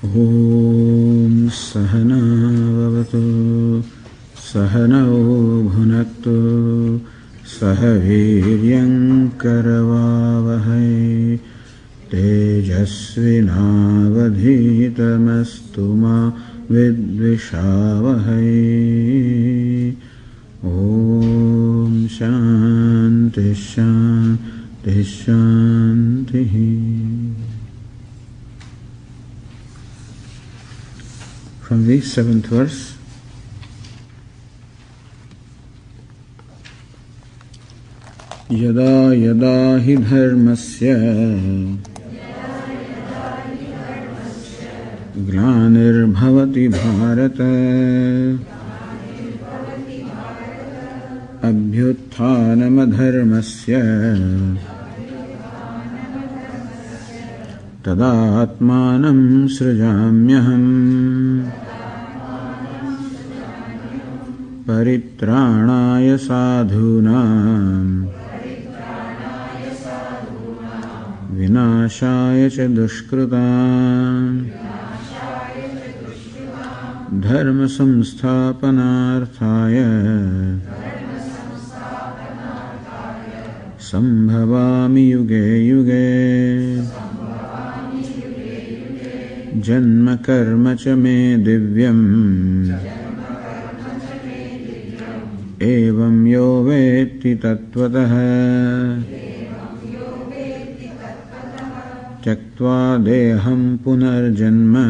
Om Sahana Vavatu Sahanau Bhunaktu Sahaviryam Karavavahai Tejasvinavadhitamastu ma vidvishavahai. Om Shanti Shanti Shanti. From the 7th verse. Yada yada hi dharmasya glanir bhavati bharata abhyuthanam adharmasya tadatmanam srujamyaham paritranaya sadhunam vinashaya ca dushkrutam dharma samsthapanarthaya sambhavami yuge yuge janma karma ca me divyam evam yo vetti tattvataha tyaktva deham punarjanma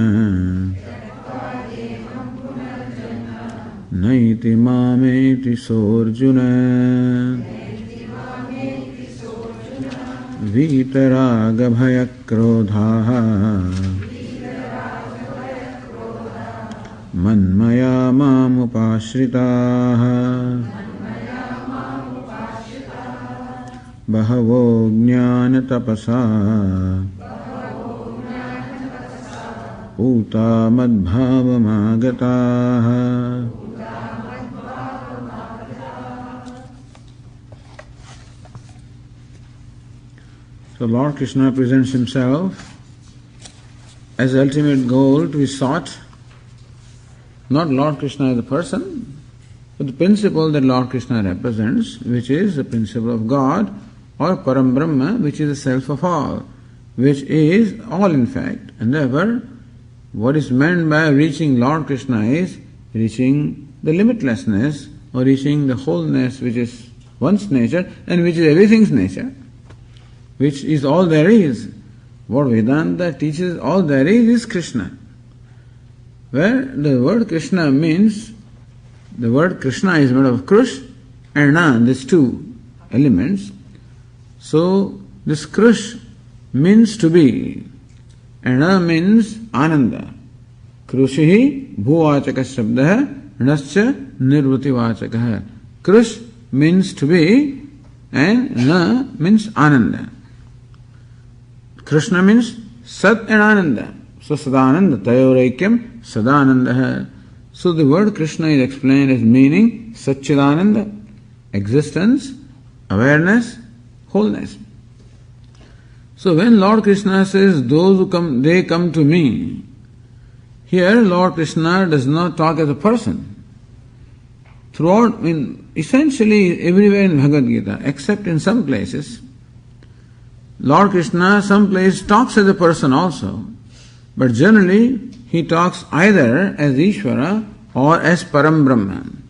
naiti mameti sorjuna vitaraga bhaya krodhaha manmaya mamupashritaha bahavo jnana tapasa uta madbhavamagataha. So Lord Krishna presents himself as the ultimate goal to be sought. Not Lord Krishna as a person, but the principle that Lord Krishna represents, which is the principle of God, or Param Brahma, which is the self of all, which is all in fact. And therefore, what is meant by reaching Lord Krishna is reaching the limitlessness, or reaching the wholeness, which is one's nature, and which is everything's nature, which is all there is. What Vedanta teaches, all there is Krishna. Where the word Krishna means, the word Krishna is made of Krush and Na, these two elements. So this Krush means to be, and Na means Ananda. Krushihi bhuvachaka shabdaha nascha nirvritivachaka. Krush means to be, and Na means Ananda. Krishna means Sat and Ananda. So Sadananda, Tayoraikyam, Sadananda. So the word Krishna is explained as meaning Satchidananda, existence, awareness, wholeness. So when Lord Krishna says, those who come, they come to me, here Lord Krishna does not talk as a person. Throughout, essentially everywhere in Bhagavad Gītā, except in some places, Lord Krishna some place talks as a person also. But generally, he talks either as Ishvara or as Param Brahman.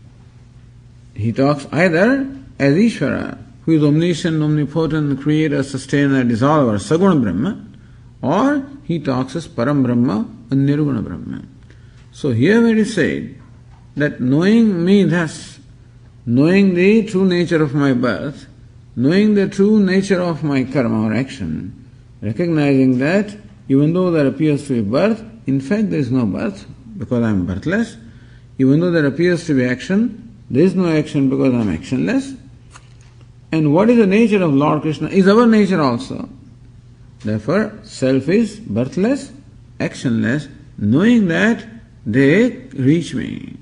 He talks either as Ishvara, who is omniscient, omnipotent, creator, sustainer, dissolver, Saguna Brahma, or he talks as Param Brahma and Nirguna Brahma. So here when it is said that knowing me thus, knowing the true nature of my birth, knowing the true nature of my karma or action, recognizing that even though there appears to be birth, in fact there is no birth because I am birthless. Even though there appears to be action, there is no action because I am actionless. And what is the nature of Lord Krishna is our nature also. Therefore, self is birthless, actionless, knowing that they reach me.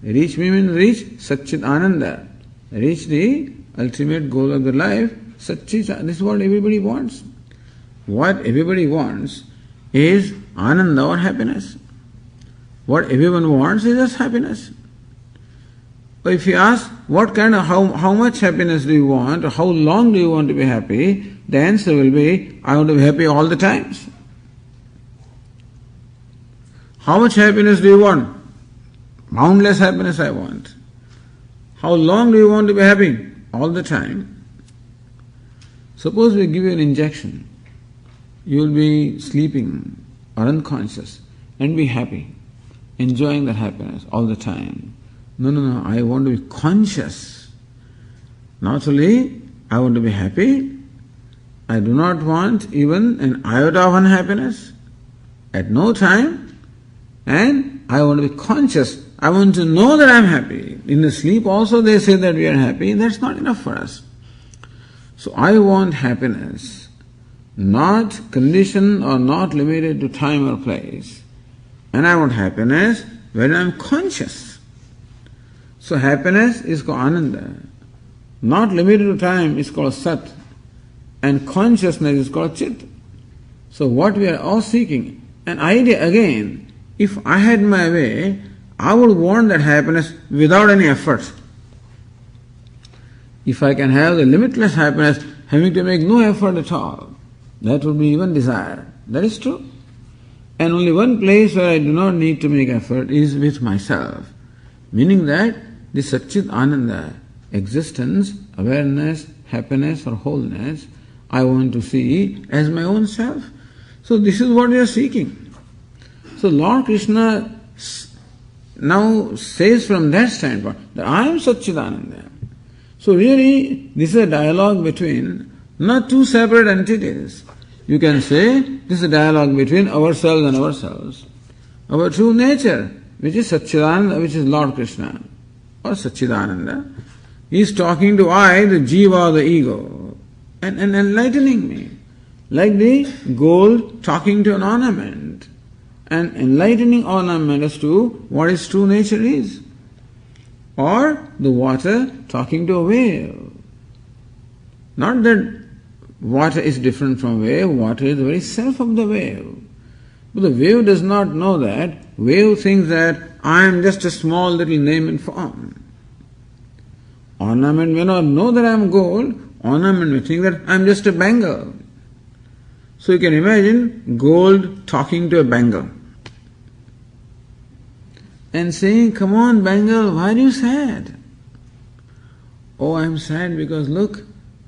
Reach me means reach Satchit Ananda, reach the ultimate goal of the life, Satchit. This is what everybody wants. What everybody wants is Ananda or happiness. What everyone wants is just happiness. But if you ask, how much happiness do you want, or how long do you want to be happy, the answer will be, I want to be happy all the times. How much happiness do you want? Boundless happiness I want. How long do you want to be happy? All the time. Suppose we give you an injection. You will be sleeping or unconscious and be happy, enjoying that happiness all the time. No, I want to be conscious. Not only I want to be happy, I do not want even an iota of unhappiness at no time, and I want to be conscious. I want to know that I am happy. In the sleep also they say that we are happy. That's not enough for us. So I want happiness, not conditioned or not limited to time or place. And I want happiness when I am conscious. So happiness is called Ananda. Not limited to time is called Sat. And consciousness is called Chit. So what we are all seeking, an idea again, if I had my way, I would want that happiness without any effort. If I can have the limitless happiness, having to make no effort at all, that would be even desire. That is true. And only one place where I do not need to make effort is with myself. Meaning that this Satchit Ananda, existence, awareness, happiness or wholeness, I want to see as my own self. So this is what we are seeking. So Lord Krishna now says from that standpoint that I am Satchidananda. So really this is a dialogue between not two separate entities. You can say this is a dialogue between ourselves and ourselves. Our true nature, which is Satchidananda, which is Lord Krishna, or Satchidananda, is talking to I, the jiva, the ego, and enlightening me. Like the gold talking to an ornament, and enlightening ornament as to what its true nature is. Or the water talking to a wave. Not that water is different from wave, water is the very self of the wave. But the wave does not know that. Wave thinks that I am just a small little name and form. Ornament may not know that I am gold, ornament may think that I am just a bangle. So you can imagine gold talking to a bangle and saying, come on bangle, why are you sad? Oh, I am sad because look,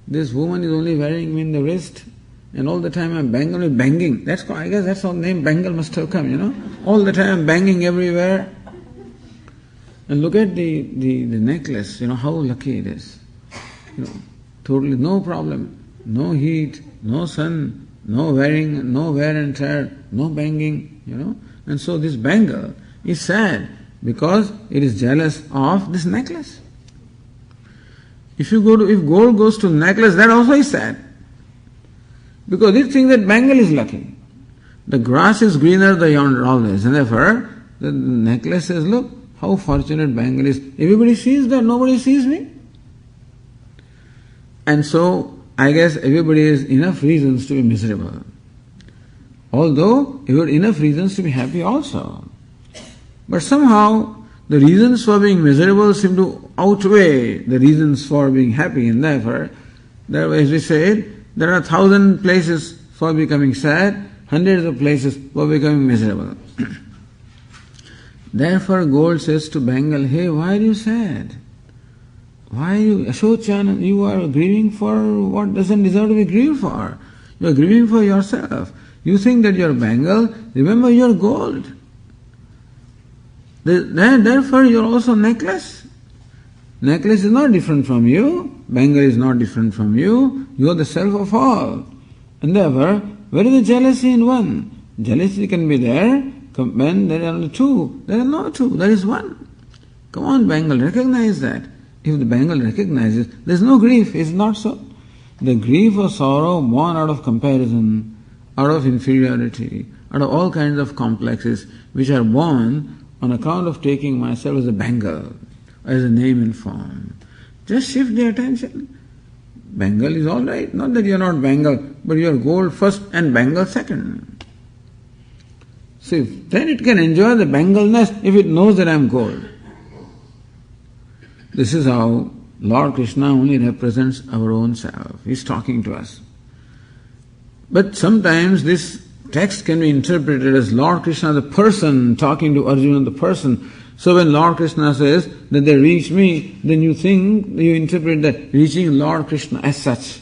this woman is only wearing me in the wrist and all the time I am banging. I guess that's how the name bangle must have come, All the time I am banging everywhere. And look at the necklace, how lucky it is. Totally no problem, no heat, no sun, no wear and tear, no banging, And so this bangle is sad because it is jealous of this necklace. If gold goes to necklace, that also is sad. Because it thinks that bangle is lucky. The grass is greener yonder always, and therefore the necklace says, look, how fortunate bangle is. Everybody sees that, nobody sees me. And so, I guess everybody has enough reasons to be miserable. Although, you have enough reasons to be happy also. But somehow, the reasons for being miserable seem to outweigh the reasons for being happy, and therefore, as we said, there are 1,000 places for becoming sad, hundreds of places for becoming miserable. Therefore, gold says to bangle, hey, why are you sad? Why are you, Ashochan, you are grieving for what doesn't deserve to be grieved for. You are grieving for yourself. You think that you are bangle, remember you are gold. Therefore, you are also necklace. Necklace is not different from you, bangle is not different from you, you are the self of all. And therefore, where is the jealousy in one? Jealousy can be there when there are only two. There are no two, there is one. Come on, bangle, recognize that. If the bangle recognizes, there is no grief, is not so. The grief or sorrow born out of comparison, out of inferiority, out of all kinds of complexes which are born on account of taking myself as a bangle, as a name and form. Just shift the attention. Bangle is all right, not that you are not bangle, but you are gold first and bangle second. So then it can enjoy the Bengal nest if it knows that I am cold. This is how Lord Krishna only represents our own self. He is talking to us. But sometimes this text can be interpreted as Lord Krishna the person talking to Arjuna the person. So when Lord Krishna says that they reach me, then you interpret that reaching Lord Krishna as such.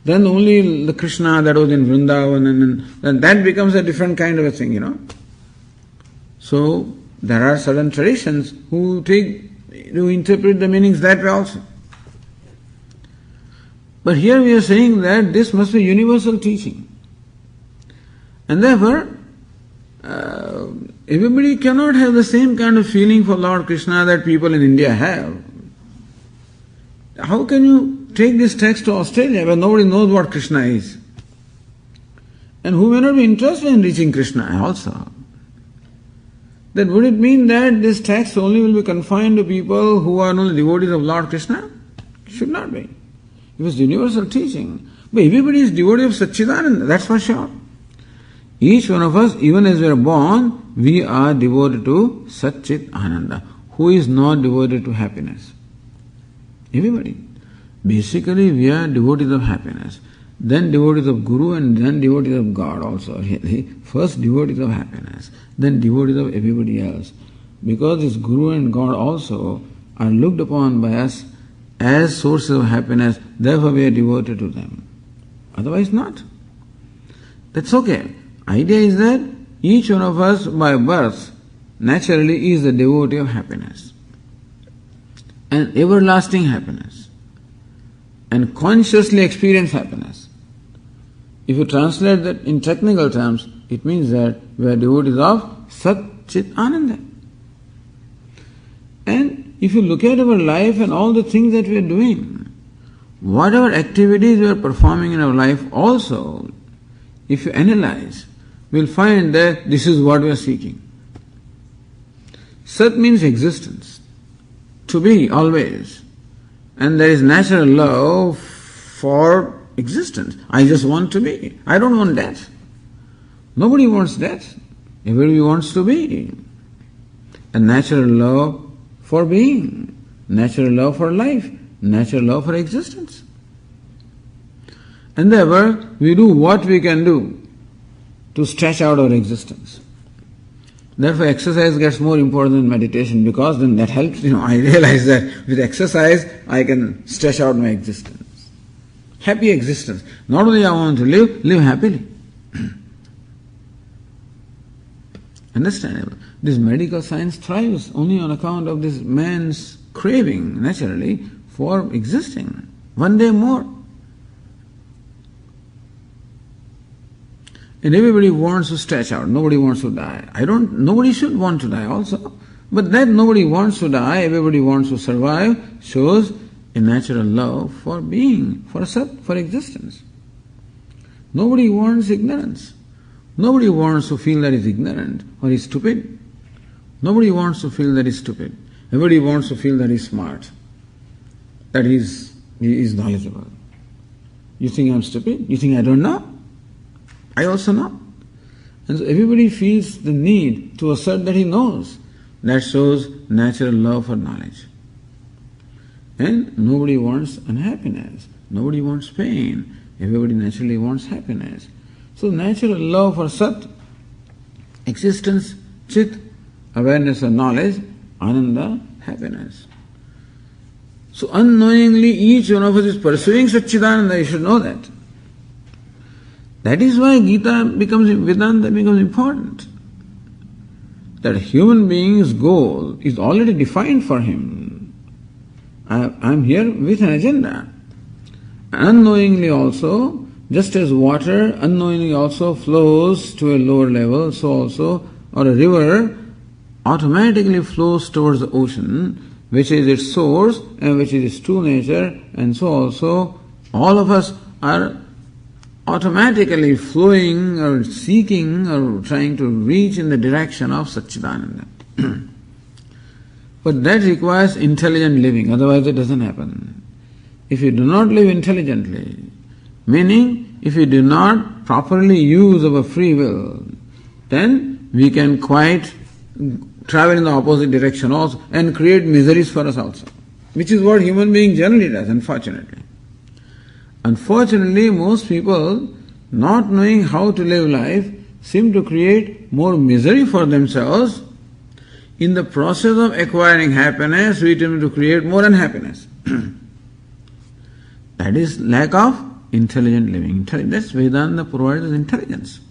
Then only the Krishna that was in Vrindavan and that becomes a different kind of a thing, So there are certain traditions who interpret the meanings that way also. But here we are saying that this must be universal teaching. And therefore, everybody cannot have the same kind of feeling for Lord Krishna that people in India have. How can you take this text to Australia where nobody knows what Krishna is? And who may not be interested in reaching Krishna also? Then would it mean that this text only will be confined to people who are only devotees of Lord Krishna? It should not be. It was universal teaching. But everybody is devotee of Satchidananda, that's for sure. Each one of us, even as we are born, we are devoted to Satchit Ananda. Who is not devoted to happiness? Everybody. Basically, we are devotees of happiness, then devotees of Guru, and then devotees of God also. First devotees of happiness, then devotees of everybody else. Because this Guru and God also are looked upon by us as sources of happiness, therefore we are devoted to them. Otherwise not. That's okay. Idea is that each one of us by birth naturally is the devotee of happiness and everlasting happiness and consciously experience happiness. If you translate that in technical terms, it means that we are devotees of Sat Chit Ananda. And if you look at our life and all the things that we are doing, whatever activities we are performing in our life also, if you analyze, we'll find that this is what we are seeking. Sat means existence, to be always. And there is natural love for existence. I just want to be. I don't want death. Nobody wants death. Everybody wants to be. A natural love for being, natural love for life, natural love for existence. And therefore, we do what we can do to stretch out our existence. Therefore, exercise gets more important than meditation because then that helps. I realize that with exercise, I can stretch out my existence. Happy existence. Not only I want to live happily. Understandable. This medical science thrives only on account of this man's craving, naturally, for existing. One day more. And everybody wants to stretch out. Nobody wants to die. Nobody should want to die also. But that nobody wants to die, everybody wants to survive, shows a natural love for being, for Sat, for existence. Nobody wants ignorance. Nobody wants to feel that he's ignorant or he's stupid. Nobody wants to feel that he's stupid. Everybody wants to feel that he's smart, that he is knowledgeable. You think I'm stupid? You think I don't know? I also know. And so everybody feels the need to assert that he knows. That shows natural love for knowledge. And nobody wants unhappiness. Nobody wants pain. Everybody naturally wants happiness. So natural love for Sat, existence, Chit, awareness of knowledge, Ananda, happiness. So unknowingly each one of us is pursuing Satchidananda, you should know that. That is why Gītā Vedanta becomes important. That a human being's goal is already defined for him. I am here with an agenda. Unknowingly also, just as water unknowingly also flows to a lower level, so also, or a river automatically flows towards the ocean, which is its source and which is its true nature, and so also all of us are automatically flowing or seeking or trying to reach in the direction of Satchidananda. But that requires intelligent living, otherwise it doesn't happen. If you do not live intelligently, meaning if you do not properly use our free will, then we can quite travel in the opposite direction also and create miseries for us also, which is what human being generally does, unfortunately. Unfortunately, most people, not knowing how to live life, seem to create more misery for themselves. In the process of acquiring happiness, we tend to create more unhappiness. That is lack of intelligent living. That's Vedanta provides us intelligence.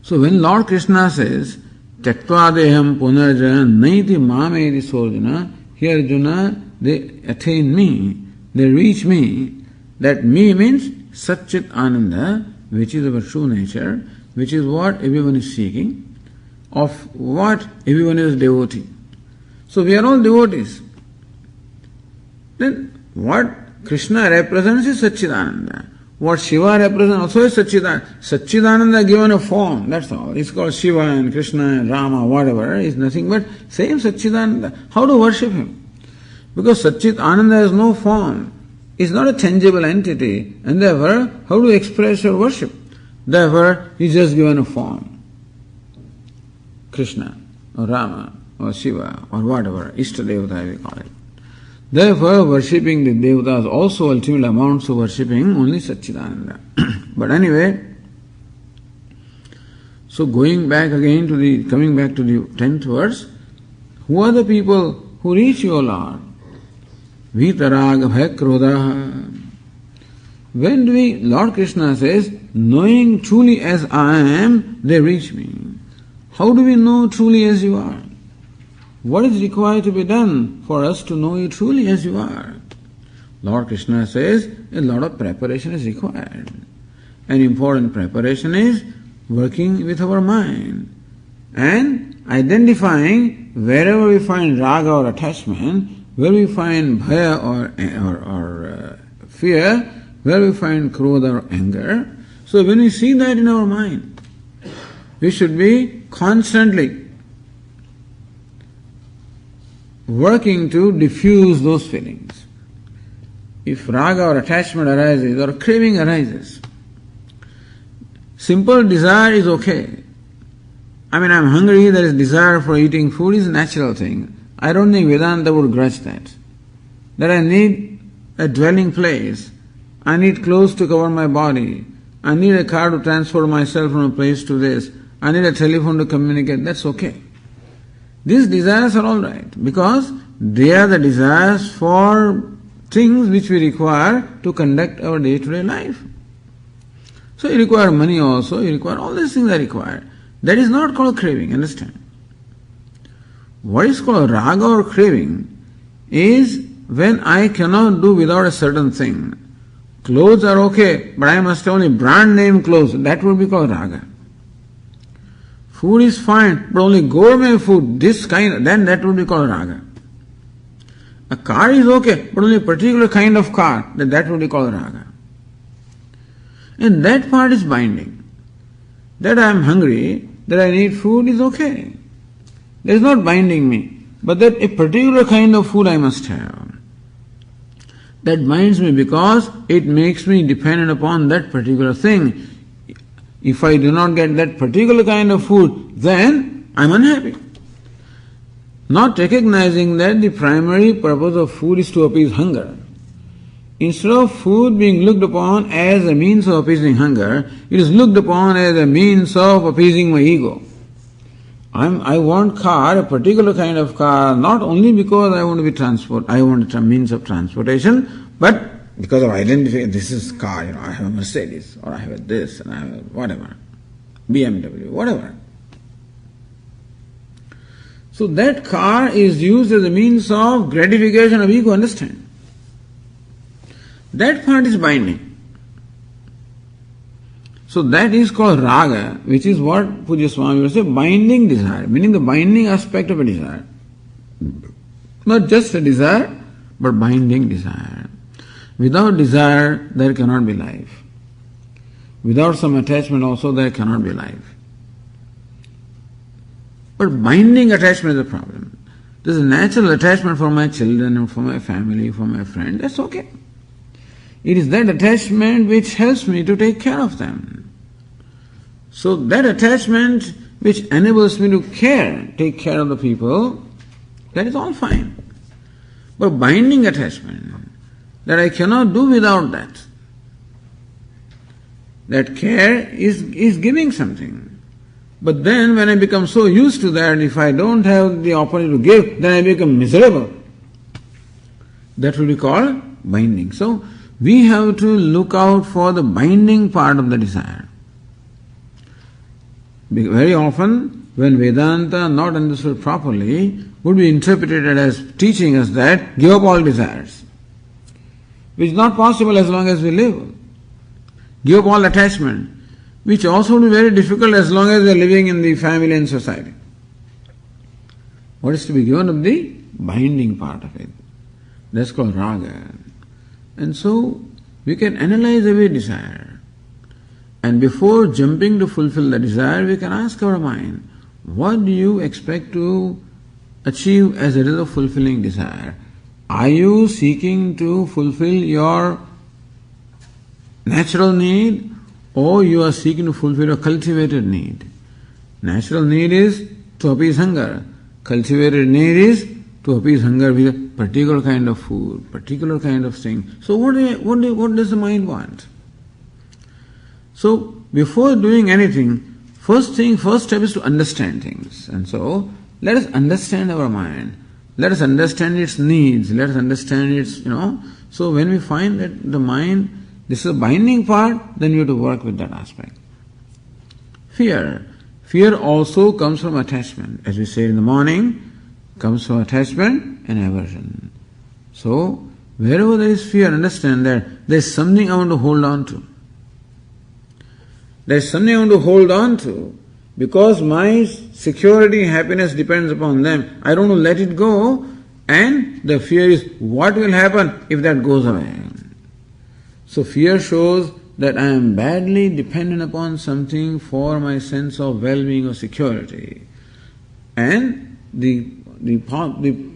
So when Lord Krishna says, Tyaktva deham punarjana naiti mamedi sorjana, here Arjuna, they attain me, they reach me. That me means Satchit Ananda, which is our true nature, which is what everyone is seeking, of what everyone is devotee. So we are all devotees. Then what Krishna represents is Satchidananda. What Shiva represents also is Satchidananda. Satchidananda given a form, that's all. It's called Shiva and Krishna and Rama, whatever. It's nothing but same Satchidananda. How to worship him? Because Satchit Ananda has no form. It's not a tangible entity, and therefore, how to express your worship? Therefore, he's just given a form. Krishna, or Rama, or Shiva, or whatever, Ishtadevata we call it. Therefore, worshipping the Devatas also ultimately amounts to worshipping only Satchidananda. But anyway, so coming back to the 10th verse, who are the people who reach your Lord? Vitaraga bhakrodaha. When Lord Krishna says, knowing truly as I am, they reach me. How do we know truly as you are? What is required to be done for us to know you truly as you are? Lord Krishna says, a lot of preparation is required. An important preparation is working with our mind and identifying wherever we find raga or attachment, where we find bhaya or fear, where we find krodha or anger. So when we see that in our mind, we should be constantly working to diffuse those feelings. If raga or attachment arises or craving arises, simple desire is okay. I mean, I'm hungry, there is desire for eating food is a natural thing. I don't think Vedanta would grudge that. That I need a dwelling place, I need clothes to cover my body, I need a car to transport myself from a place to this, I need a telephone to communicate, that's okay. These desires are all right, because they are the desires for things which we require to conduct our day-to-day life. So you require money also, you require all these things are required. That is not called craving, understand? What is called raga or craving is when I cannot do without a certain thing. Clothes are okay, but I must have only brand name clothes. That would be called raga. Food is fine, but only gourmet food, this kind, then that would be called raga. A car is okay, but only a particular kind of car, then that would be called raga. And that part is binding. That I am hungry, that I need food is okay. That is not binding me, but that a particular kind of food I must have. That binds me because it makes me dependent upon that particular thing. If I do not get that particular kind of food, then I am unhappy. Not recognizing that the primary purpose of food is to appease hunger. Instead of food being looked upon as a means of appeasing hunger, it is looked upon as a means of appeasing my ego. I want car, a particular kind of car, not only because I want to be I want a means of transportation, but because of identification, this is car, I have a Mercedes, or I have a this, and I have a whatever, BMW, whatever. So that car is used as a means of gratification of ego, understand? That part is binding. So that is called raga, which is what Pujya Swami will say, binding desire, meaning the binding aspect of a desire. Not just a desire, but binding desire. Without desire, there cannot be life. Without some attachment also, there cannot be life. But binding attachment is a problem. There's a natural attachment for my children, or for my family, for my friend, that's okay. It is that attachment which helps me to take care of them. So that attachment which enables me to take care of the people, that is all fine. But binding attachment, that I cannot do without that. That care is giving something. But then when I become so used to that, if I don't have the opportunity to give, then I become miserable. That will be called binding. So we have to look out for the binding part of the desire. Very often, when Vedanta, not understood properly, would be interpreted as teaching us that give up all desires, which is not possible as long as we live. Give up all attachment, which also will be very difficult as long as we are living in the family and society. What is to be given up? The binding part of it. That's called raga. And so we can analyze every desire. And before jumping to fulfill the desire, we can ask our mind, what do you expect to achieve as a result of fulfilling desire? Are you seeking to fulfill your natural need, or you are seeking to fulfill a cultivated need? Natural need is to appease hunger. Cultivated need is to appease hunger with a particular kind of food, particular kind of thing. So what does the mind want? So before doing anything, first step is to understand things. And so let us understand our mind. Let us understand its needs. Let us understand its, So when we find that the mind, this is a binding part, then you have to work with that aspect. Fear. Fear also comes from attachment. As we said in the morning, comes from attachment and aversion. So, wherever there is fear, understand that there is something I want to hold on to. There is something I want to hold on to. Because my security, happiness depends upon them. I don't want to let it go, and the fear is what will happen if that goes away. So fear shows that I am badly dependent upon something for my sense of well-being or security. And the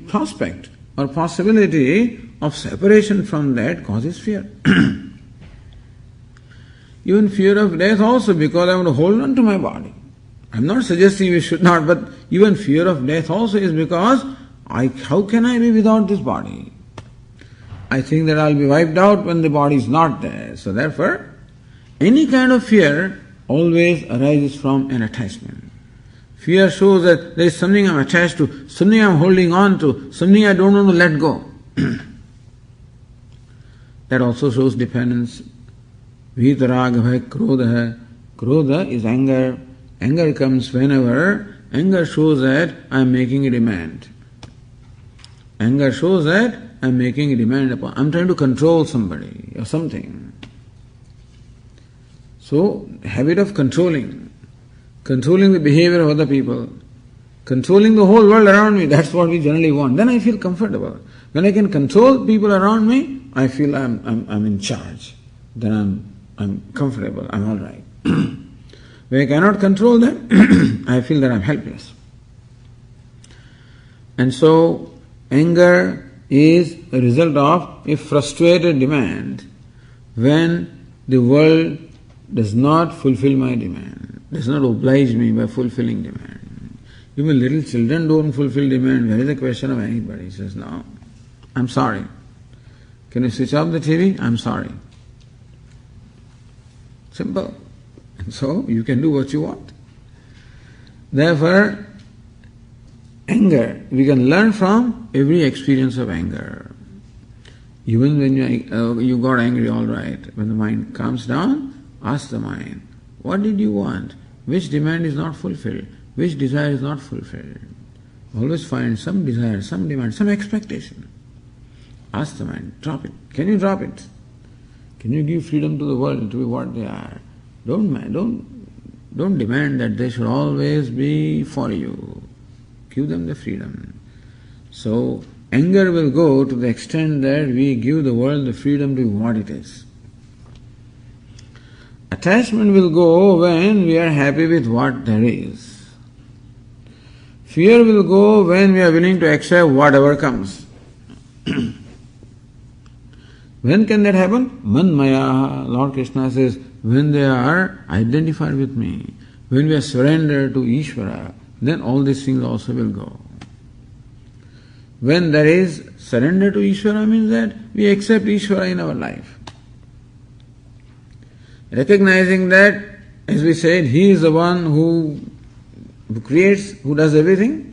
prospect or possibility of separation from that causes fear. Even fear of death also, because I want to hold on to my body. I'm not suggesting we should not, but even fear of death also is because how can I be without this body? I think that I'll be wiped out when the body is not there. So therefore, any kind of fear always arises from an attachment. Fear shows that there is something I'm attached to, something I'm holding on to, something I don't want to let go. That also shows dependence. Vitaraga bhai krodha. Krodha is anger. Anger comes whenever. Anger shows that I'm making a demand. Anger shows that I'm making a demand upon. I'm trying to control somebody or something. So, habit of controlling the behavior of other people, controlling the whole world around me, that's what we generally want. Then I feel comfortable. When I can control people around me, I feel I'm in charge. Then I'm comfortable, I'm all right. When I cannot control them, I feel that I'm helpless. And so, anger is a result of a frustrated demand when the world does not fulfill my demand, does not oblige me by fulfilling demand. Even little children don't fulfill demand. There is a question of anybody. He says, no, I'm sorry. Can you switch off the TV? I'm sorry. Simple. And so you can do what you want. Therefore, anger, we can learn from every experience of anger. Even when you got angry, all right. When the mind calms down, ask the mind, what did you want? Which demand is not fulfilled? Which desire is not fulfilled? Always find some desire, some demand, some expectation. Ask the mind, drop it. Can you drop it? Can you give freedom to the world to be what they are? Don't demand that they should always be for you. Give them the freedom. So, anger will go to the extent that we give the world the freedom to be what it is. Attachment will go when we are happy with what there is. Fear will go when we are willing to accept whatever comes. When can that happen? Manmaya, Lord Krishna says, when they are identified with me, when we are surrendered to Ishvara, then all these things also will go. When there is surrender to Ishvara means that we accept Ishvara in our life. Recognizing that, as we said, He is the one who creates, who does everything.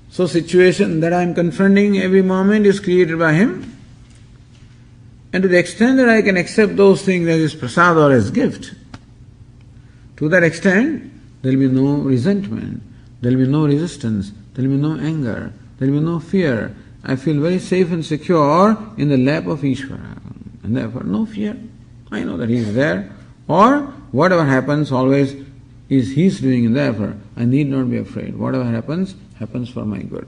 So situation that I am confronting every moment is created by Him. And to the extent that I can accept those things as His prasad or as gift, to that extent, there will be no resentment, there will be no resistance, there will be no anger, there will be no fear. I feel very safe and secure in the lap of Ishvara. And therefore, no fear. I know that He is there. Or, whatever happens always is His doing, and therefore, I need not be afraid. Whatever happens, happens for my good.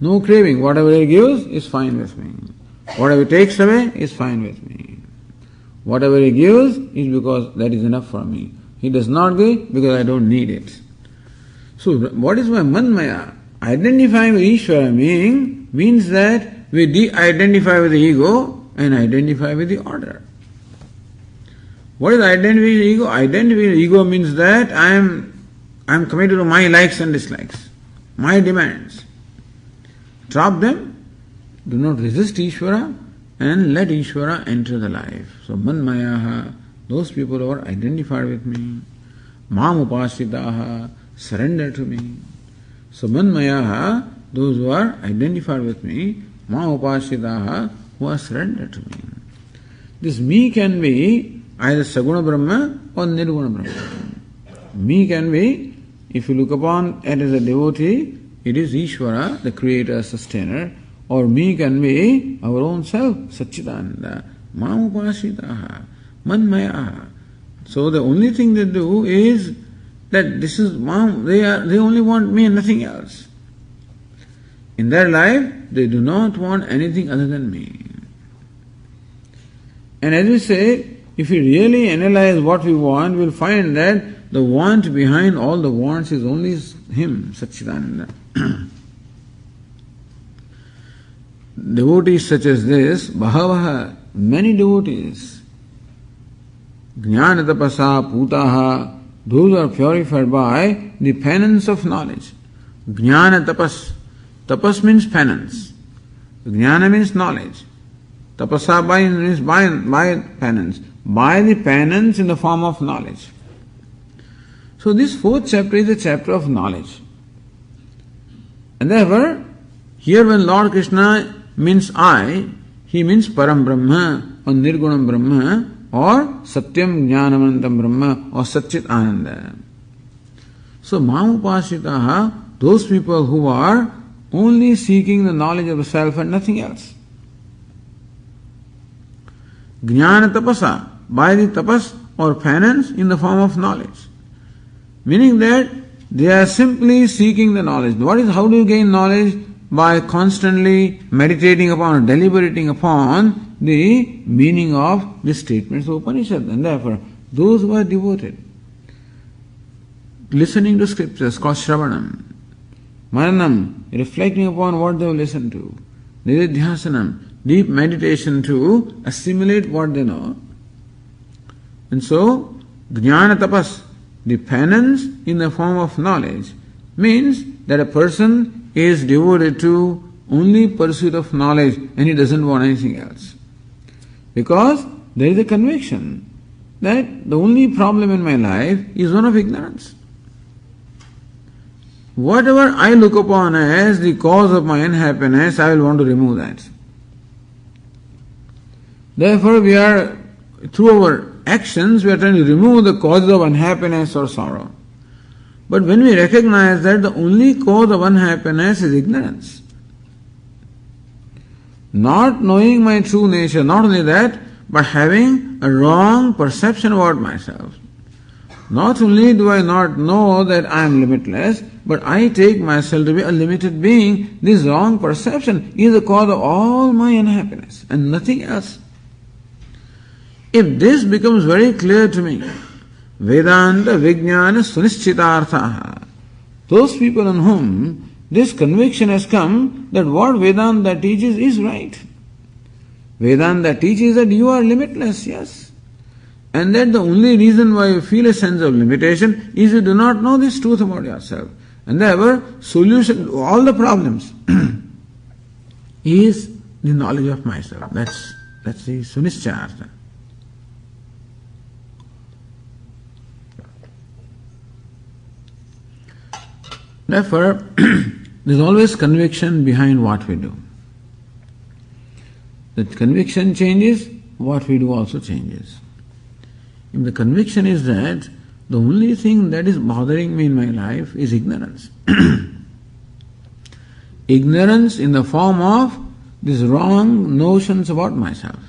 No craving. Whatever He gives is fine with me. Whatever He takes away is fine with me. Whatever He gives is because that is enough for me. He does not give because I don't need it. So, what is my manmaya? Identifying with Ishvara means that we de-identify with the ego and identify with the order. What is identifying with the ego? Identifying with the ego means that I am committed to my likes and dislikes, my demands. Drop them, do not resist Ishvara, and let Ishvara enter the life. So manmayaha, those people who are identified with me, mam upasitaha, surrender to me. So manmayaha, those who are identified with me, mam upasitaha, who are surrendered to me. This me can be either Saguna Brahma or Nirguna Brahma. Me can be, if you look upon it as a devotee, it is Ishvara, the creator, sustainer, or me can be our own self, Satchidananda, Mam upasitaha, manmayaha. So the only thing they do is that this is Mam, they only want me and nothing else. In their life, they do not want anything other than me. And as we say, if we really analyze what we want, we will find that the want behind all the wants is only Him, Satchidananda. Devotees such as this, Bhagavad, many devotees, Jnana tapasa putaha, those are purified by the penance of knowledge. Jnana tapas. Tapas means penance. Jnana means knowledge. Tapasa means by penance. By the penance in the form of knowledge. So this fourth chapter is a chapter of knowledge. And therefore, here when Lord Krishna means I, He means Param Brahma or Nirgunam Brahma or Satyam Jnanamantam Brahma or Satchit Ananda. So Mam upasitaha, those people who are only seeking the knowledge of the self and nothing else. Jnana tapasa, by the tapas or penance in the form of knowledge. Meaning that they are simply seeking the knowledge. How do you gain knowledge? By constantly meditating upon, deliberating upon the meaning of the statements of Upanishad. And therefore, those who are devoted, listening to scriptures called Shravanam, Maranam, reflecting upon what they have listened to, Nididhyasanam, deep meditation to assimilate what they know. And so, Jnana tapas, the penance in the form of knowledge, means that a person is devoted to only pursuit of knowledge and he doesn't want anything else. Because there is a conviction that the only problem in my life is one of ignorance. Whatever I look upon as the cause of my unhappiness, I will want to remove that. Therefore, through our actions, we are trying to remove the causes of unhappiness or sorrow. But when we recognize that the only cause of unhappiness is ignorance, not knowing my true nature, not only that, but having a wrong perception about myself. Not only do I not know that I am limitless, but I take myself to be a limited being. This wrong perception is the cause of all my unhappiness and nothing else. If this becomes very clear to me, Vedanta Vijnana Sunischitarthaha, those people on whom this conviction has come that what Vedanta teaches is right. Vedanta teaches that you are limitless, yes. And that the only reason why you feel a sense of limitation is you do not know this truth about yourself. And therefore, solution to all the problems is the knowledge of myself. That's the Sunischartha. Therefore, there's always conviction behind what we do. That conviction changes, what we do also changes. If the conviction is that the only thing that is bothering me in my life is ignorance. Ignorance in the form of these wrong notions about myself.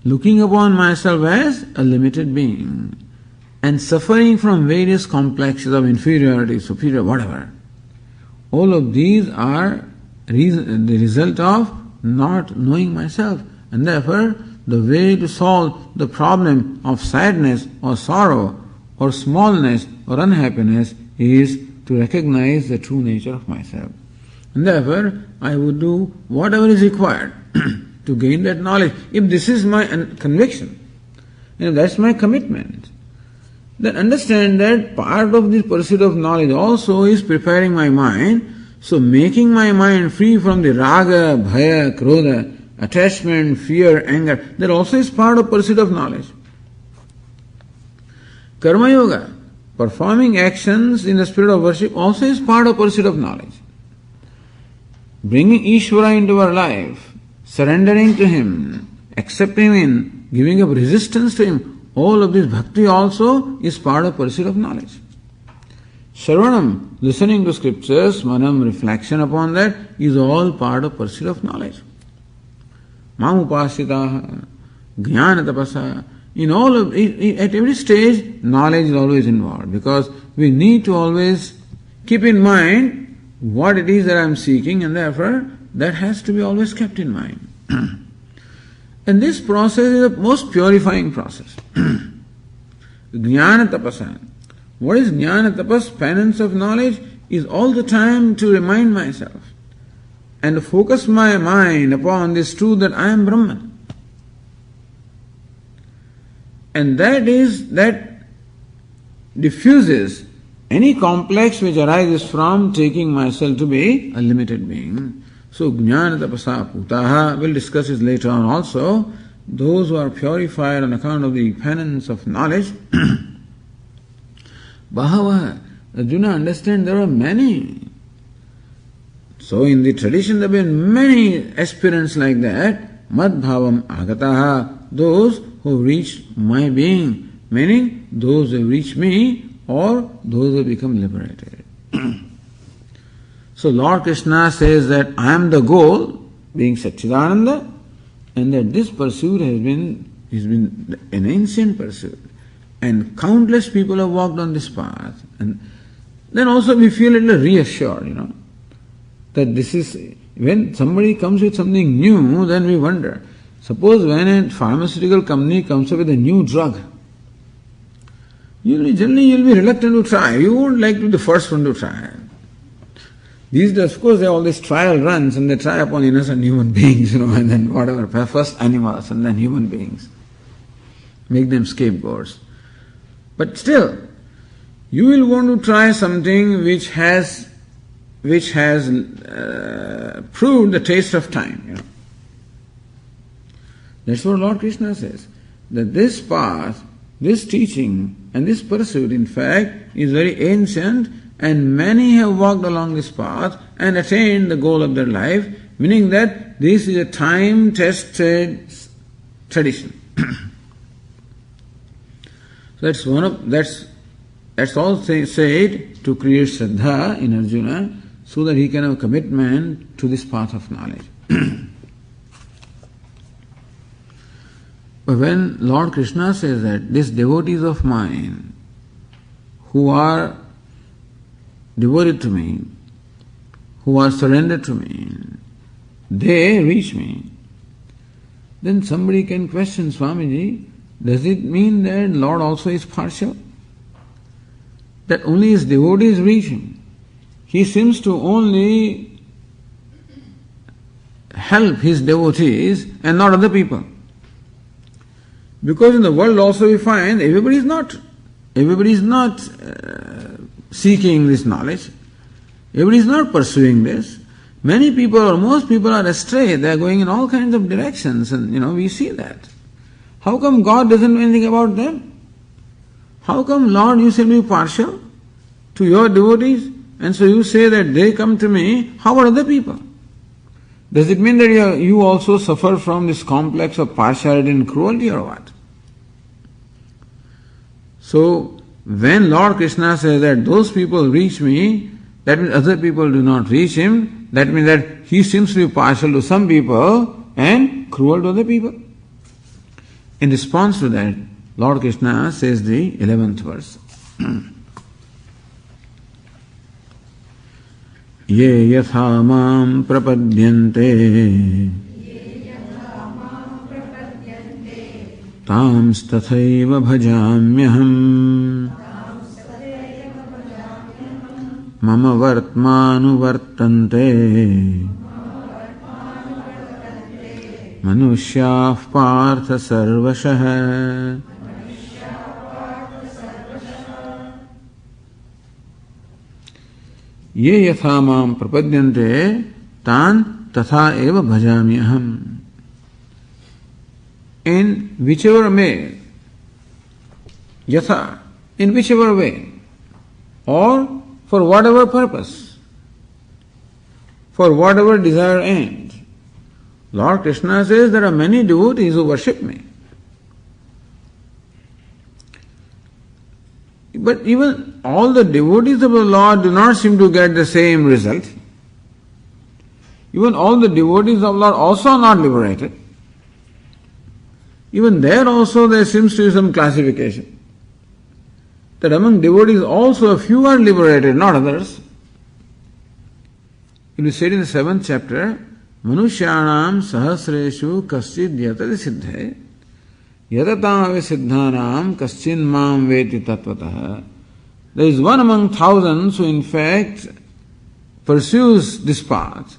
Looking upon myself as a limited being and suffering from various complexes of inferiority, superior, whatever. All of these are the result of not knowing myself, and therefore the way to solve the problem of sadness or sorrow or smallness or unhappiness is to recognize the true nature of myself. And therefore I would do whatever is required to gain that knowledge. If this is my conviction, if that's my commitment, then understand that part of this pursuit of knowledge also is preparing my mind, so making my mind free from the raga, bhaya, krodha, attachment, fear, anger, that also is part of pursuit of knowledge. Karma yoga, performing actions in the spirit of worship, also is part of pursuit of knowledge. Bringing Ishvara into our life, surrendering to Him, accepting Him, giving up resistance to Him, all of this bhakti also is part of pursuit of knowledge. Shravanam, listening to scriptures, manam, reflection upon that, is all part of pursuit of knowledge. Mam upasitaha, jnana tapasa, at every stage, knowledge is always involved, because we need to always keep in mind what it is that I am seeking, and therefore that has to be always kept in mind. And this process is the most purifying process. Jnana tapasa. What is jnana tapas? Penance of knowledge is all the time to remind myself and focus my mind upon this truth that I am Brahman. And that diffuses any complex which arises from taking myself to be a limited being. So jnana tapasa putaha, we'll discuss this later on also. Those who are purified on account of the penance of knowledge, Bhagavad, Arjuna, understand there are many. So in the tradition there have been many aspirants like that. Madbhavam agataha, those who reach my being, meaning those who reach me or those who become liberated. So Lord Krishna says that I am the goal, being Satchidananda, and that this pursuit has been an ancient pursuit. And countless people have walked on this path. And then also we feel a little reassured, that this is, when somebody comes with something new, then we wonder. Suppose when a pharmaceutical company comes up with a new drug, generally you'll be reluctant to try. You won't like to be the first one to try. These days, of course, they have all these trial runs and they try upon innocent human beings, and then whatever, first animals and then human beings. Make them scapegoats. But still, you will want to try something which has proved the taste of time. That's what Lord Krishna says. That this path, this teaching and this pursuit, in fact, is very ancient, and many have walked along this path and attained the goal of their life, meaning that this is a time-tested tradition. So that's all said to create Shraddha in Arjuna, so that he can have commitment to this path of knowledge. But when Lord Krishna says that these devotees of mine who are devoted to me, who are surrendered to me, they reach me, then somebody can question, Swamiji, does it mean that Lord also is partial? That only his devotees reach him. He seems to only help his devotees and not other people. Because in the world also we find everybody is not seeking this knowledge. Everybody is not pursuing this. Many people or most people are astray. They are going in all kinds of directions, and we see that. How come God doesn't know anything about them? How come, Lord, you seem to be partial to your devotees? And so you say that they come to me. How about other people? Does it mean that you also suffer from this complex of partiality and cruelty, or what? So, when Lord Krishna says that those people reach me, that means other people do not reach him. That means that he seems to be partial to some people and cruel to other people. In response to that, Lord Krishna says the 11th verse. Ye yatha mam prapadyante tams tathaiva bhajamyaham mama vartmanu vartante manushyaः partha sarvashah. Ye yatha mam prapadyante tan tatha eva bhajami aham. In whichever way, yatha, in whichever way, or for whatever purpose, for whatever desired end. Lord Krishna says there are many devotees who worship me. But even all the devotees of the Lord do not seem to get the same result. Even all the devotees of the Lord also are not liberated. Even there also there seems to be some classification. That among devotees also a few are liberated, not others. It is said in the 7th chapter, Manushyanam sahasreshu kaschid yatadi siddhe yatatam avisiddhanam kaschin mam veti tatvatah. There is one among thousands who in fact pursues this path,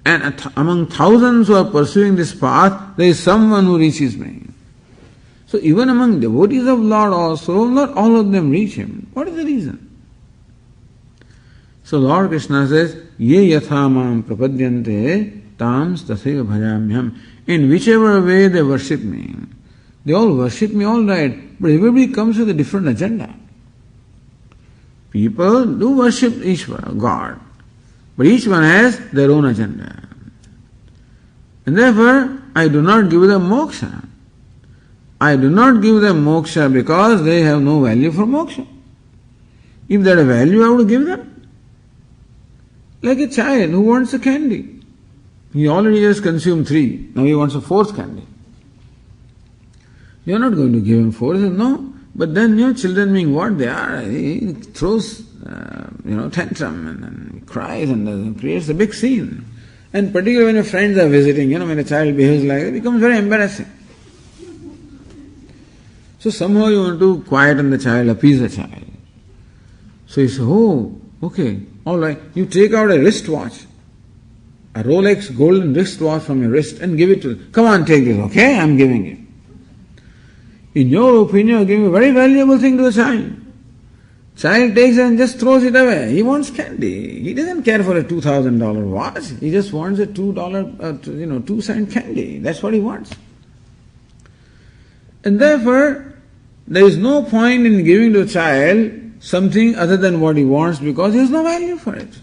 and among thousands who are pursuing this path, there is someone who reaches me. So even among devotees of Lord also, not all of them reach him. What is the reason? So Lord Krishna says, Ye yatha mam prapadyante tams tasaiva bhajamyam. In whichever way they worship me, they all worship me all right, but everybody comes with a different agenda. People do worship Ishvara, God, but each one has their own agenda. And therefore, I do not give them moksha. I do not give them moksha because they have no value for moksha. If they had a value, I would give them. Like a child who wants a candy. He already has consumed 3. Now he wants a 4th candy. You are not going to give him 4. He says, no. But then, children being what they are, he throws, tantrum and cries and creates a big scene. And particularly when your friends are visiting, when a child behaves like that, it becomes very embarrassing. So somehow you want to quieten the child, appease the child. So you say, oh, okay, all right. You take out a wristwatch, a Rolex golden wristwatch from your wrist and give it to them. Come on, take this, okay? I'm giving it. In your opinion, you're giving a very valuable thing to the child. Child takes it and just throws it away. He wants candy. He doesn't care for a $2,000 watch. He just wants a $2, 2-cent candy. That's what he wants. And therefore, there is no point in giving to a child something other than what he wants because he has no value for it.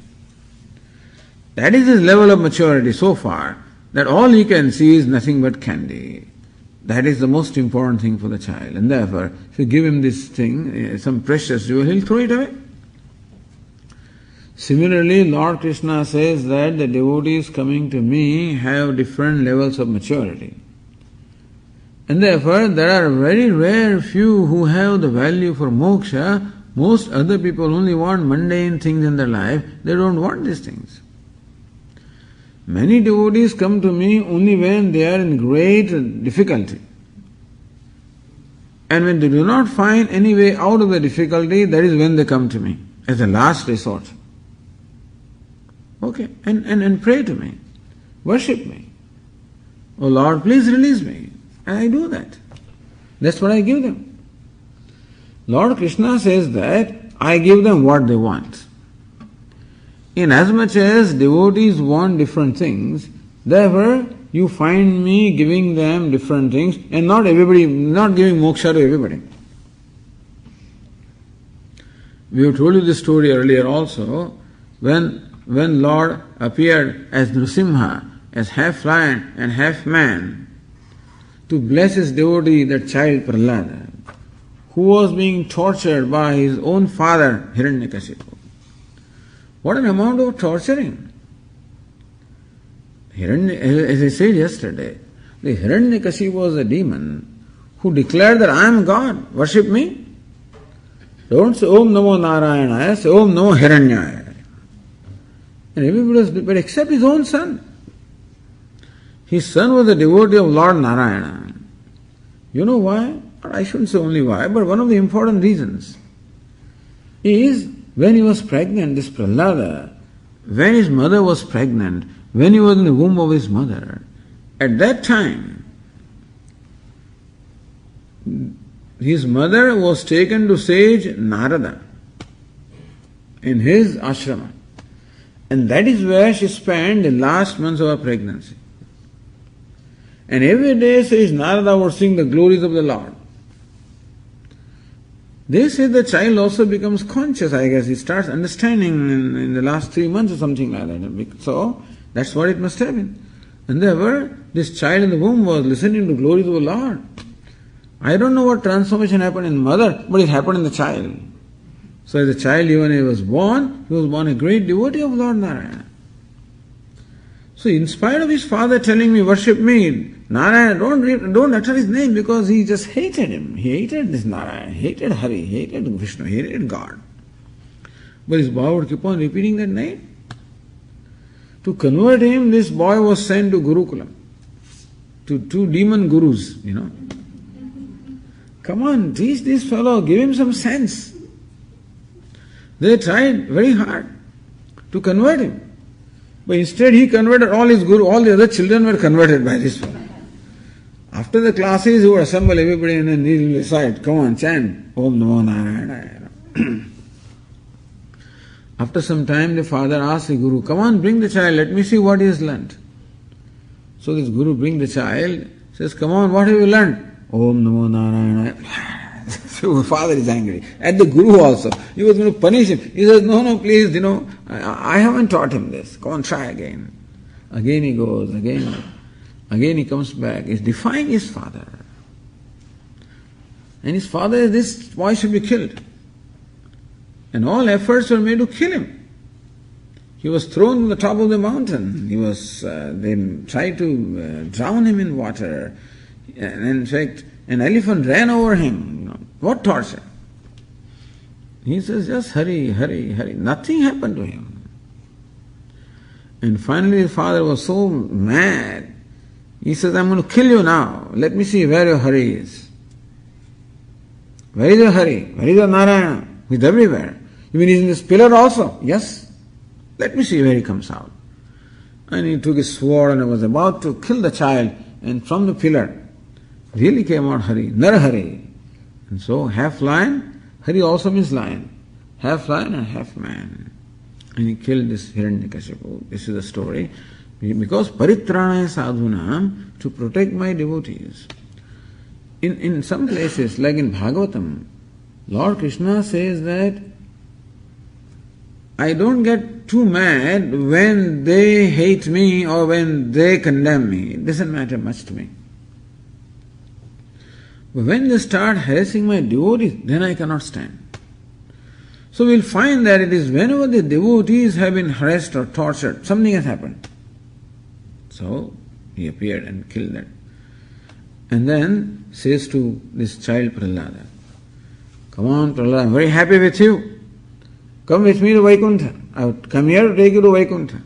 That is his level of maturity so far, that all he can see is nothing but candy. That is the most important thing for the child. And therefore, if you give him this thing, some precious jewel, he'll throw it away. Similarly, Lord Krishna says that the devotees coming to me have different levels of maturity. And therefore, there are very rare few who have the value for moksha. Most other people only want mundane things in their life. They don't want these things. Many devotees come to me only when they are in great difficulty. And when they do not find any way out of the difficulty, that is when they come to me as a last resort. Okay, and pray to me, worship me. Oh Lord, please release me. And I do that. That's what I give them. Lord Krishna says that I give them what they want. Inasmuch as devotees want different things, therefore you find me giving them different things and not giving moksha to everybody. We have told you this story earlier also. When Lord appeared as Nrsimha, as half lion and half man, to bless his devotee, that child Prahlada, who was being tortured by his own father Hiranyakashipu. What an amount of torturing! As I said yesterday, the Hiranyakashipu was a demon who declared that I am God, worship me. Don't say Om Namo Narayana, say Om Namo Hiranyaya. And everybody was, but except his own son. His son was a devotee of Lord Narayana. You know why? I shouldn't say only why, but one of the important reasons is when he was pregnant, this Prahlada, when his mother was pregnant, when he was in the womb of his mother, at that time, his mother was taken to sage Narada in his ashrama. And that is where she spent the last months of her pregnancy. And every day sage Narada would sing the glories of the Lord. They say the child also becomes conscious, I guess. He starts understanding in the last 3 months or something like that. So, that's what it must have been. And therefore, this child in the womb was listening to glories of the Lord. I don't know what transformation happened in mother, but it happened in the child. So as the child, even when he was born a great devotee of Lord Narayana. So in spite of his father telling me, worship me, Narayana, don't utter his name, because he just hated him. He hated this Narayana, hated Hari, hated Vishnu, hated God. But his boy would keep on repeating that name. To convert him, this boy was sent to Gurukulam, to 2 demon gurus, Come on, teach this fellow, give him some sense. They tried very hard to convert him. But instead he converted all his guru, all the other children were converted by this fellow. After the classes, he would assemble everybody and then he will recite, come on, chant, Om Namo Narayana. After some time, the father asked the guru, come on, bring the child, let me see what he has learnt. So this guru brings the child, says, come on, what have you learnt? Om Namo Narayana. So the father is angry. At the guru also. He was going to punish him. He says, no, please, I haven't taught him this. Come on, try again. Again he goes, again he comes back. He's defying his father. And his father is, this boy should be killed. And all efforts were made to kill him. He was thrown from the top of the mountain. They tried to drown him in water. And in fact, an elephant ran over him. What torture? He says, just hurry. Nothing happened to him. And finally his father was so mad. He says, I'm going to kill you now. Let me see where your Hari is. Where is your Hari? Where is your Narayana? He's everywhere. Even he's in this pillar also. Yes. Let me see where he comes out. And he took his sword and was about to kill the child. And from the pillar really came out Hari, Narahari. And so half lion, Hari also means lion. Half lion and half man. And he killed this Hiranyakashipu. This is the story. Because paritranaya sadhunam, to protect my devotees. In some places, like in Bhagavatam, Lord Krishna says that I don't get too mad when they hate me or when they condemn me. It doesn't matter much to me. But when they start harassing my devotees, then I cannot stand. So we'll find that it is whenever the devotees have been harassed or tortured, something has happened. So he appeared and killed them. And then says to this child Prahlada, come on Prahlada, I'm very happy with you. Come with me to Vaikuntha. I would come here to take you to Vaikuntha.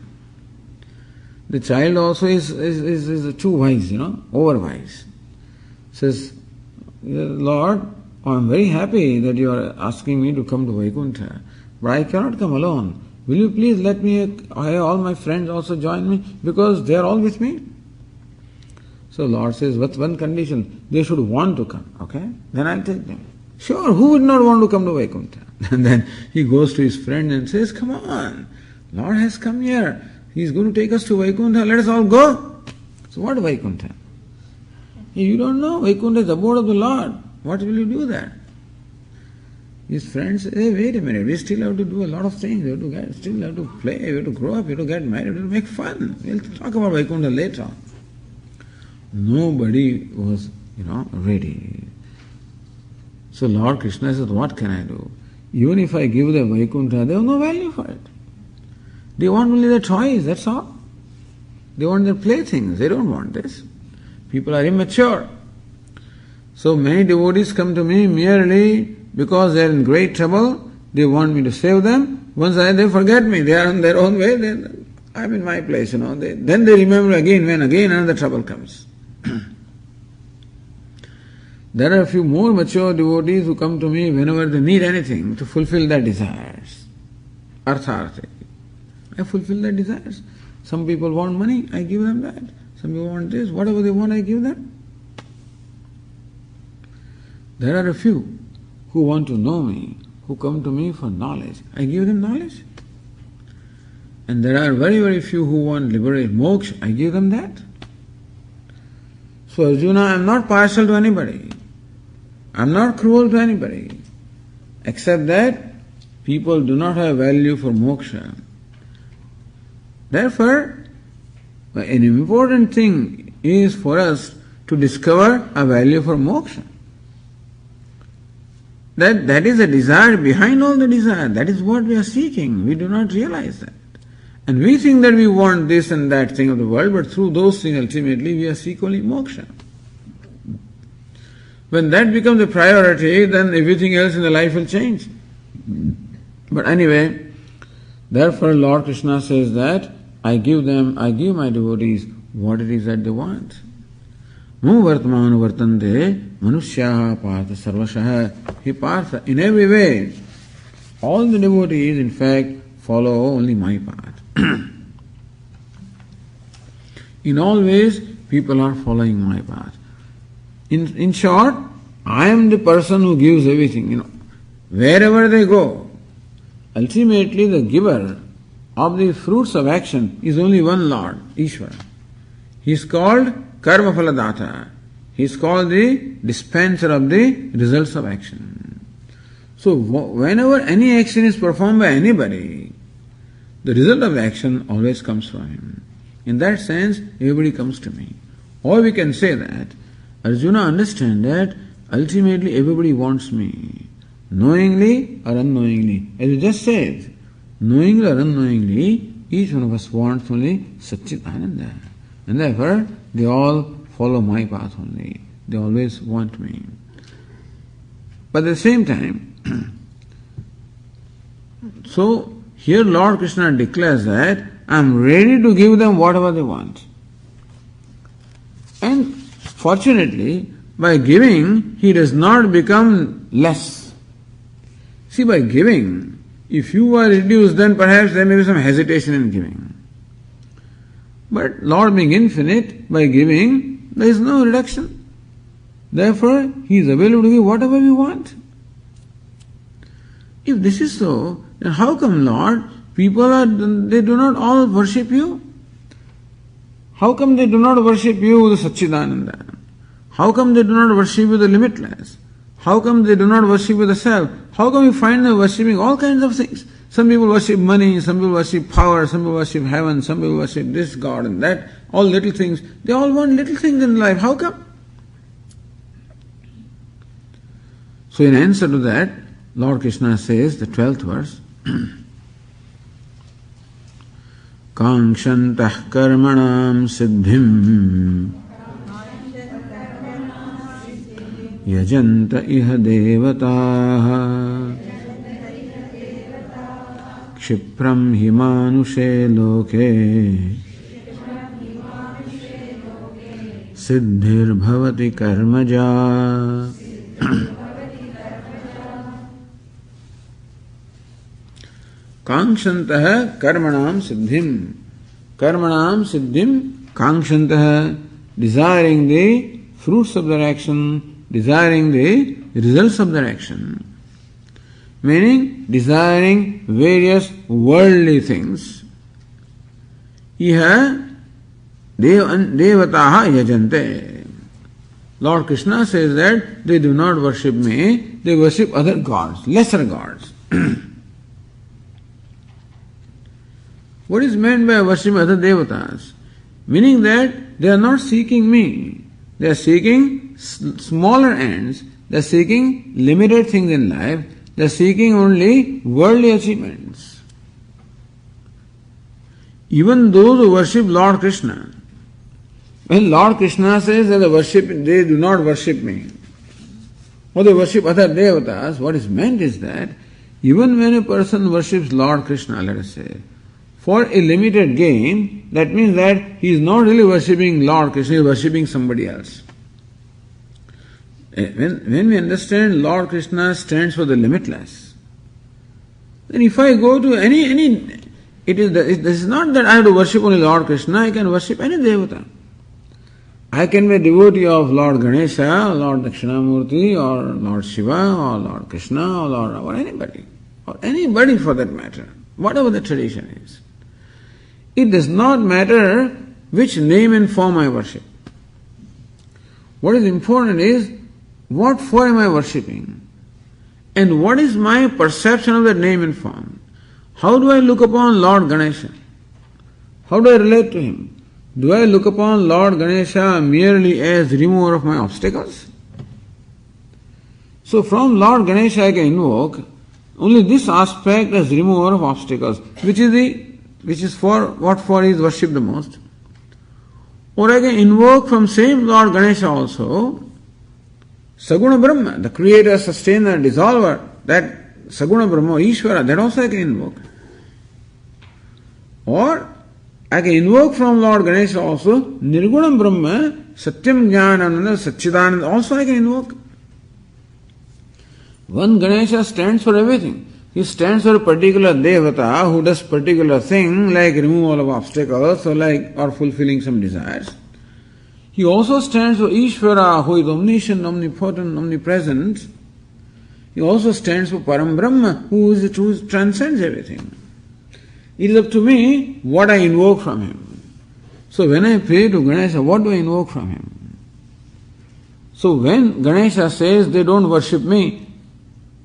The child also is too wise, over wise. Says, Lord, I'm very happy that you are asking me to come to Vaikuntha, but I cannot come alone. Will you please let me, all my friends also join me, because they are all with me? So Lord says, what's one condition? They should want to come, okay? Then I'll take them. Sure, who would not want to come to Vaikuntha? And then he goes to his friend and says, come on, Lord has come here. He's going to take us to Vaikuntha, let us all go. So what Vaikuntha? You don't know, Vaikuntha is the abode of the Lord. What will you do there? His friends say, hey, wait a minute, we still have to do a lot of things. We have to still have to play, we have to grow up, we have to get married, we have to make fun. We'll talk about Vaikuntha later on. Nobody was, ready. So Lord Krishna says, what can I do? Even if I give them Vaikuntha, they have no value for it. They want only their toys, that's all. They want their playthings, they don't want this. People are immature. So many devotees come to me merely because they are in great trouble, they want me to save them. Once they forget me, they are on their own way, then I'm in my place, then they remember again when again another trouble comes. There are a few more mature devotees who come to me whenever they need anything to fulfill their desires. Artharthi. I fulfill their desires. Some people want money, I give them that. Some people want this, whatever they want, I give them. There are a few who want to know me, who come to me for knowledge. I give them knowledge. And there are very, very few who want liberate moksha. I give them that. So Arjuna, I am not partial to anybody. I am not cruel to anybody. Except that people do not have value for moksha. Therefore, an important thing is for us to discover a value for moksha. That is the desire behind all the desire. That is what we are seeking. We do not realize that. And we think that we want this and that thing of the world, but through those things ultimately we are seeking only moksha. When that becomes a priority, then everything else in the life will change. But anyway, therefore Lord Krishna says that I give my devotees what it is that they want. Mu vartamanu vartante manushyaha partha sarvashaha. He partha, in every way, all the devotees in fact follow only my path. In all ways, people are following my path. In short, I am the person who gives everything, Wherever they go, ultimately the giver of the fruits of action is only one Lord, Ishvara. He is called Karma Phaladata. He is called the dispenser of the results of action. So whenever any action is performed by anybody, the result of action always comes from him. In that sense, everybody comes to me. Or we can say that Arjuna understands that ultimately everybody wants me, knowingly or unknowingly. As you just said, knowingly or unknowingly, each one of us wants only Satchit Ananda. And therefore, they all follow my path only. They always want me. But at the same time, so here Lord Krishna declares that I am ready to give them whatever they want. And fortunately, by giving, he does not become less. See, by giving, if you are reduced, then perhaps there may be some hesitation in giving. But Lord being infinite, by giving, there is no reduction. Therefore, he is available to give whatever we want. If this is so, then how come, Lord, they do not all worship you? How come they do not worship you with the Satchidananda? How come they do not worship you with the limitless? How come they do not worship with the self? How come you find them worshipping all kinds of things? Some people worship money, some people worship power, some people worship heaven, some people worship this God and that, all little things. They all want little things in life. How come? So in answer to that, Lord Krishna says, the 12th verse, Kāṅkṣantah karmanam siddhim yajanta iha devataha kshipram himanushe loke siddhir bhavati karmaja. Kāṅkṣantah karmanam siddhim. Karmanam siddhim kāṅkṣantah. desiring the fruits of their action, desiring the results of their action. Meaning, desiring various worldly things. Iha devataha yajante. Lord Krishna says that they do not worship me, they worship other gods, lesser gods. What is meant by worshiping other devatas? Meaning that they are not seeking me, they are seeking smaller ends, they are seeking limited things in life, they are seeking only worldly achievements. Even those who worship Lord Krishna, when Lord Krishna says that they do not worship me, or they worship other devatas, what is meant is that even when a person worships Lord Krishna, let us say, for a limited gain, that means that he is not really worshipping Lord Krishna, he is worshipping somebody else. When we understand Lord Krishna stands for the limitless, then if I go to this is not that I have to worship only Lord Krishna, I can worship any devata. I can be a devotee of Lord Ganesha, Lord Dakshinamurti, or Lord Shiva, or Lord Krishna, or anybody for that matter, whatever the tradition is. It does not matter which name and form I worship. What is important is, what for am I worshipping? And what is my perception of that name and form? How do I look upon Lord Ganesha? How do I relate to him? Do I look upon Lord Ganesha merely as remover of my obstacles? So from Lord Ganesha I can invoke only this aspect as remover of obstacles, which is for what for is worshipped the most. Or I can invoke from same Lord Ganesha also Saguna Brahma, the creator, sustainer, dissolver, that Saguna Brahma, Ishvara, that also I can invoke. Or I can invoke from Lord Ganesha also Nirgunam Brahma, Satyam Jnanananda, Satchidananda, also I can invoke. One Ganesha stands for everything. He stands for a particular devata who does particular thing like removal of obstacles or fulfilling some desires. He also stands for Ishvara, who is omniscient, omnipotent, omnipresent. He also stands for Param Brahma, who transcends everything. It is up to me what I invoke from him. So when I pray to Ganesha, what do I invoke from him? So when Ganesha says they don't worship me,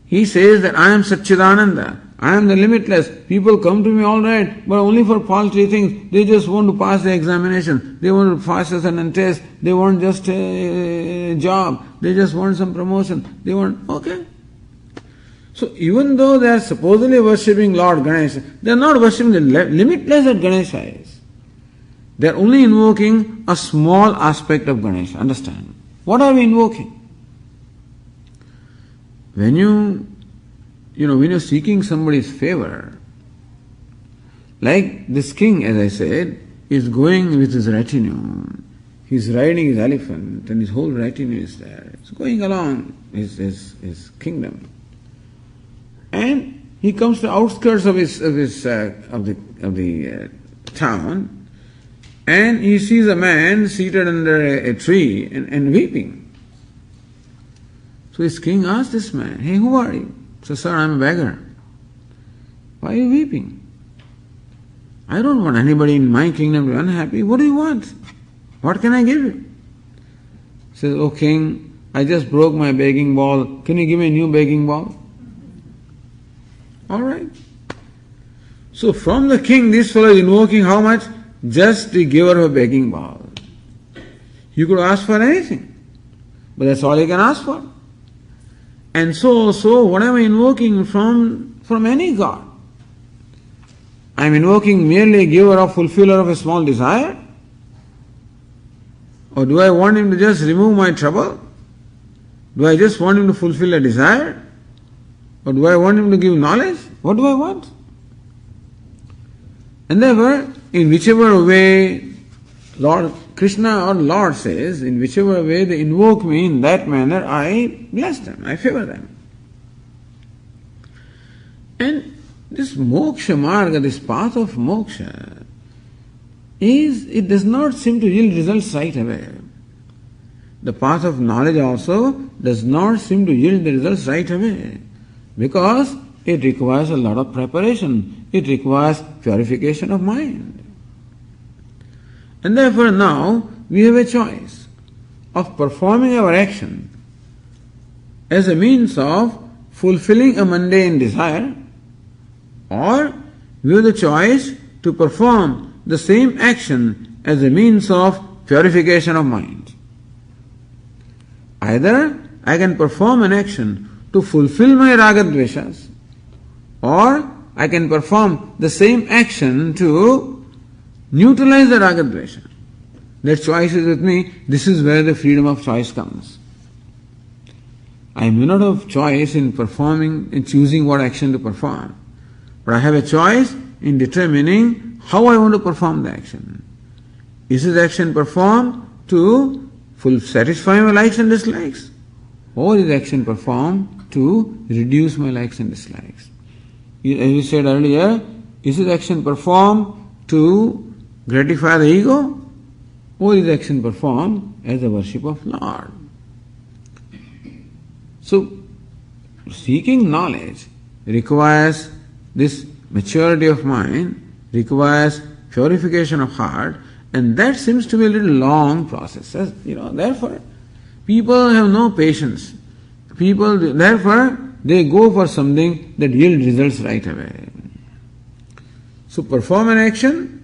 he says that I am Satchidananda, I am the limitless. People come to me all right, but only for paltry things. They just want to pass the examination. They want to pass a certain test. They want just a job. They just want some promotion. They want, okay. So even though they are supposedly worshipping Lord Ganesha, they are not worshipping the limitless that Ganesha is. They are only invoking a small aspect of Ganesha. Understand? What are we invoking? When you're seeking somebody's favor, like this king, as I said, is going with his retinue. He's riding his elephant and his whole retinue is there. It's going along his kingdom. And he comes to the outskirts of the town, and he sees a man seated under a tree and weeping. So his king asks this man, "Hey, who are you?" He says, "Sir, I'm a beggar." "Why are you weeping?" "I don't want anybody in my kingdom to be unhappy. What do you want? What can I give you?" He says, "Oh king, I just broke my begging ball. Can you give me a new begging ball?" All right. So from the king, this fellow is invoking how much? Just the giver of a begging ball. You could ask for anything, but that's all you can ask for. And so what am I invoking from any god? I am invoking merely a giver or fulfiller of a small desire? Or do I want him to just remove my trouble? Do I just want him to fulfill a desire? Or do I want him to give knowledge? What do I want? And therefore, in whichever way Lord Krishna or Lord says, in whichever way they invoke me, in that manner I bless them, I favor them. And this moksha marga, this path of moksha, it does not seem to yield results right away. the path of knowledge also does not seem to yield the results right away, because it requires a lot of preparation. It requires purification of mind. And therefore now we have a choice of performing our action as a means of fulfilling a mundane desire, or we have the choice to perform the same action as a means of purification of mind. Either I can perform an action to fulfill my ragadveshas, or I can perform the same action to neutralize the ragadvesha. That choice is with me. This is where the freedom of choice comes. I may not have choice in performing, in choosing what action to perform, but I have a choice in determining how I want to perform the action. Is this action performed to satisfy my likes and dislikes, or is action performed to reduce my likes and dislikes? As we said earlier, is this action performed to gratify the ego, or is action performed as a worship of Lord? So, seeking knowledge requires this maturity of mind, requires purification of heart, and that seems to be a little long process. Therefore, people have no patience. Therefore, they go for something that yields results right away. So, perform an action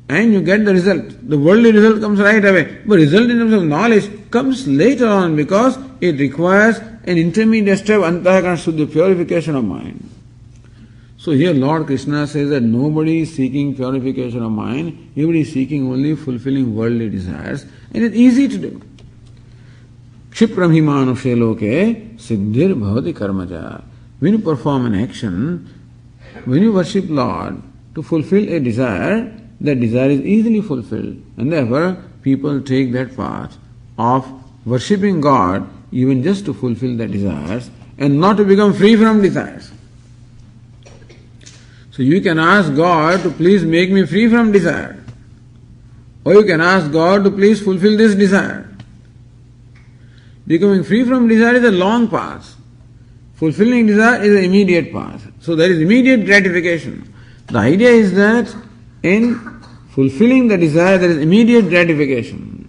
and you get the result. The worldly result comes right away. But result in terms of knowledge comes later on, because it requires an intermediate step, antahakana shuddhi, purification of mind. So here Lord Krishna says that nobody is seeking purification of mind, everybody is seeking only fulfilling worldly desires, and it's easy to do. Kshipram hi manushe loke siddhir bhavati karmaja. When you perform an action, when you worship Lord to fulfill a desire, that desire is easily fulfilled, and therefore people take that path of worshipping God even just to fulfill their desires and not to become free from desires. So you can ask God to please make me free from desire, or you can ask God to please fulfill this desire. Becoming free from desire is a long path. Fulfilling desire is an immediate path. So there is immediate gratification. The idea is that in fulfilling the desire there is immediate gratification.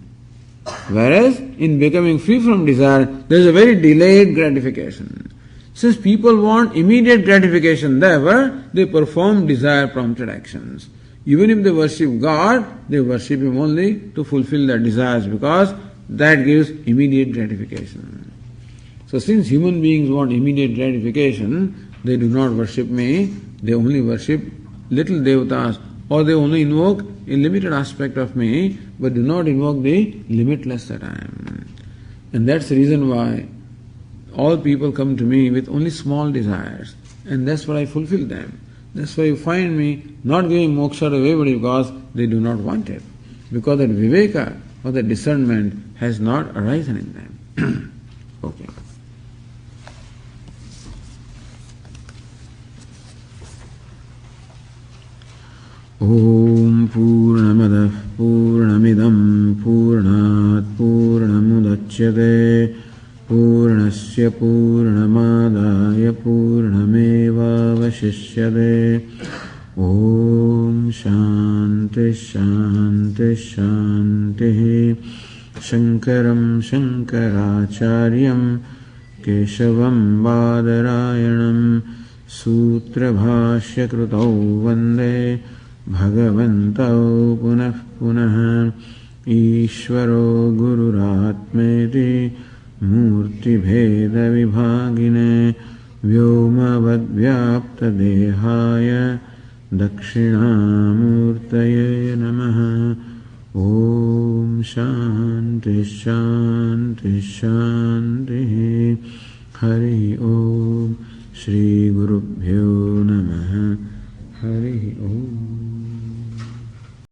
Whereas in becoming free from desire there is a very delayed gratification. Since people want immediate gratification, therefore they perform desire-prompted actions. Even if they worship God, they worship Him only to fulfill their desires, because that gives immediate gratification. So since human beings want immediate gratification, they do not worship me, they only worship little devatas, or they only invoke a limited aspect of me, but do not invoke the limitless that I am. And that's the reason why all people come to me with only small desires, and that's why I fulfill them. That's why you find me not giving moksha to everybody, because they do not want it, because that viveka or that discernment has not arisen in them. Okay. Om Purnamadav Purnamidam Purnat Purnamudachyate Purnasya Purnamadaya Purnameva Vashishyate. Om Shanti Shanti Shanti. Shankaram Shankaracharyam Keshavam Badarayanam Sutra Bhashya Krutau Vande Bhagavantau Punah Punah. Ishvaro Gururatmeti Murti Bheda Vibhagine Vyomavad Vyapta Dehaya Dakshinamurtaye Namaha. Om Shanti Shanti Shanti. Hari Om. Shri Gurubhyo